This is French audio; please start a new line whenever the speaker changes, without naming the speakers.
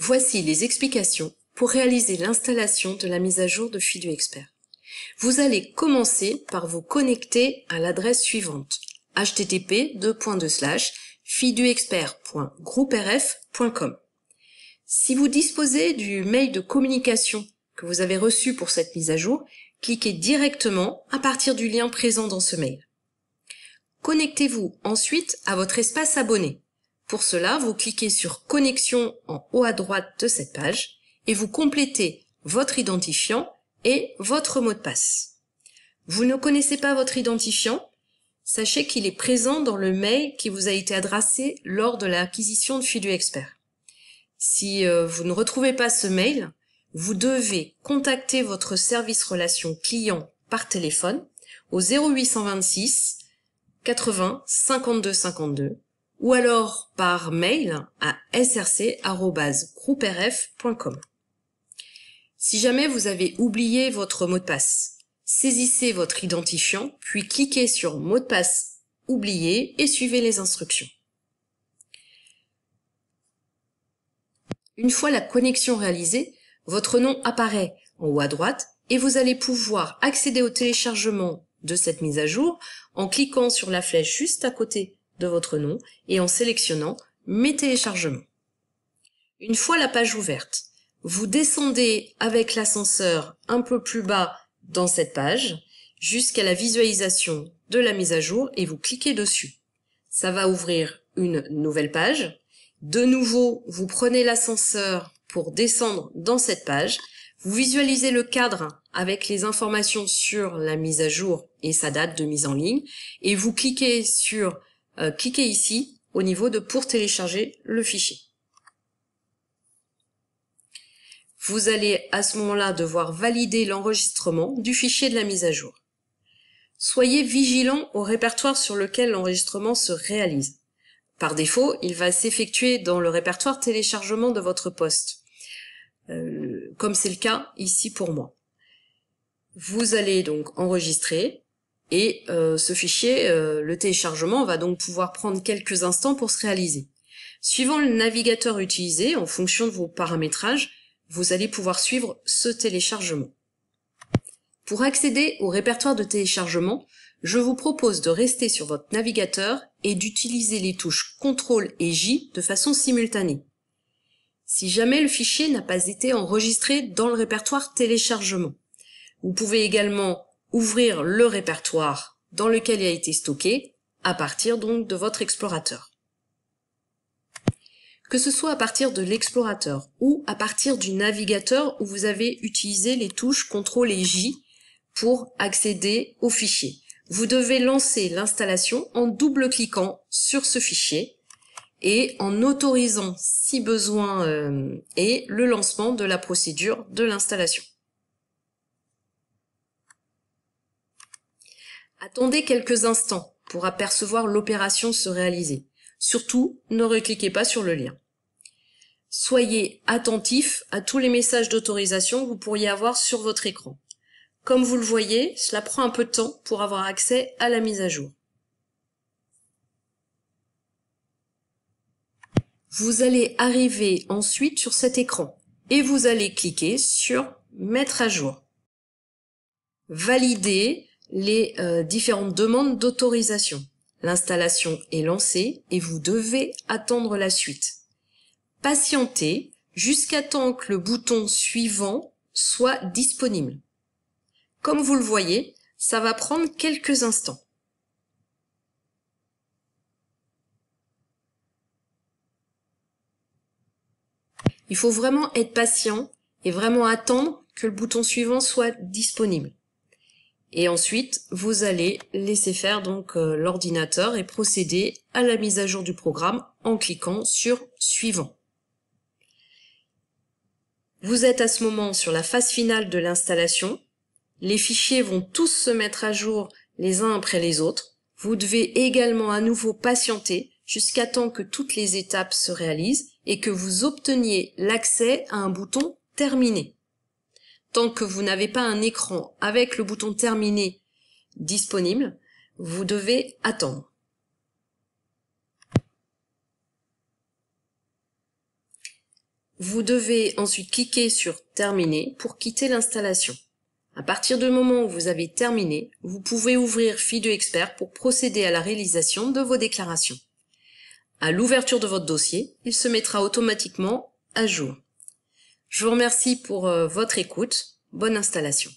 Voici les explications pour réaliser l'installation de la mise à jour de FidoExpert. Vous allez commencer par vous connecter à l'adresse suivante http://fidoexpert.grouperf.com. Si vous disposez du mail de communication que vous avez reçu pour cette mise à jour, cliquez directement à partir du lien présent dans ce mail. Connectez-vous ensuite à votre espace abonné. Pour cela, vous cliquez sur Connexion en haut à droite de cette page et vous complétez votre identifiant et votre mot de passe. Vous ne connaissez pas votre identifiant? Sachez qu'il est présent dans le mail qui vous a été adressé lors de l'acquisition de FidoExpert. Si vous ne retrouvez pas ce mail, vous devez contacter votre service relation client par téléphone au 0826 80 52 52 ou alors par mail à src@grouperf.com. Si jamais vous avez oublié votre mot de passe, saisissez votre identifiant, puis cliquez sur mot de passe oublié et suivez les instructions. Une fois la connexion réalisée, votre nom apparaît en haut à droite et vous allez pouvoir accéder au téléchargement de cette mise à jour en cliquant sur la flèche juste à côté de votre nom et en sélectionnant Mes téléchargements. Une fois la page ouverte, vous descendez avec l'ascenseur un peu plus bas dans cette page jusqu'à la visualisation de la mise à jour et vous cliquez dessus. Ça va ouvrir une nouvelle page. De nouveau, vous prenez l'ascenseur pour descendre dans cette page. Vous visualisez le cadre avec les informations sur la mise à jour et sa date de mise en ligne et vous cliquez sur cliquez ici au niveau de pour télécharger le fichier. Vous allez à ce moment-là devoir valider l'enregistrement du fichier de la mise à jour. Soyez vigilant au répertoire sur lequel l'enregistrement se réalise. Par défaut, il va s'effectuer dans le répertoire téléchargement de votre poste, comme c'est le cas ici pour moi. Vous allez donc enregistrer et ce fichier, le téléchargement, va donc pouvoir prendre quelques instants pour se réaliser. Suivant le navigateur utilisé, en fonction de vos paramétrages, vous allez pouvoir suivre ce téléchargement. Pour accéder au répertoire de téléchargement, je vous propose de rester sur votre navigateur et d'utiliser les touches CTRL et J de façon simultanée. Si jamais le fichier n'a pas été enregistré dans le répertoire téléchargement, vous pouvez également ouvrir le répertoire dans lequel il a été stocké à partir donc de votre explorateur. Que ce soit à partir de l'explorateur ou à partir du navigateur où vous avez utilisé les touches CTRL et J pour accéder au fichier. Vous devez lancer l'installation en double-cliquant sur ce fichier et en autorisant, si besoin est, le lancement de la procédure de l'installation. Attendez quelques instants pour apercevoir l'opération se réaliser. Surtout, ne recliquez pas sur le lien. Soyez attentif à tous les messages d'autorisation que vous pourriez avoir sur votre écran. Comme vous le voyez, cela prend un peu de temps pour avoir accès à la mise à jour. Vous allez arriver ensuite sur cet écran et vous allez cliquer sur Mettre à jour. Validez les différentes demandes d'autorisation. L'installation est lancée et vous devez attendre la suite. Patientez jusqu'à temps que le bouton suivant soit disponible. Comme vous le voyez, ça va prendre quelques instants. Il faut vraiment être patient et vraiment attendre que le bouton suivant soit disponible. Et ensuite, vous allez laisser faire donc l'ordinateur et procéder à la mise à jour du programme en cliquant sur Suivant. Vous êtes à ce moment sur la phase finale de l'installation. Les fichiers vont tous se mettre à jour les uns après les autres. Vous devez également à nouveau patienter jusqu'à temps que toutes les étapes se réalisent et que vous obteniez l'accès à un bouton Terminer. Tant que vous n'avez pas un écran avec le bouton Terminer disponible, vous devez attendre. Vous devez ensuite cliquer sur « Terminer » pour quitter l'installation. À partir du moment où vous avez terminé, vous pouvez ouvrir Fido Expert pour procéder à la réalisation de vos déclarations. À l'ouverture de votre dossier, il se mettra automatiquement à jour. Je vous remercie pour votre écoute. Bonne installation.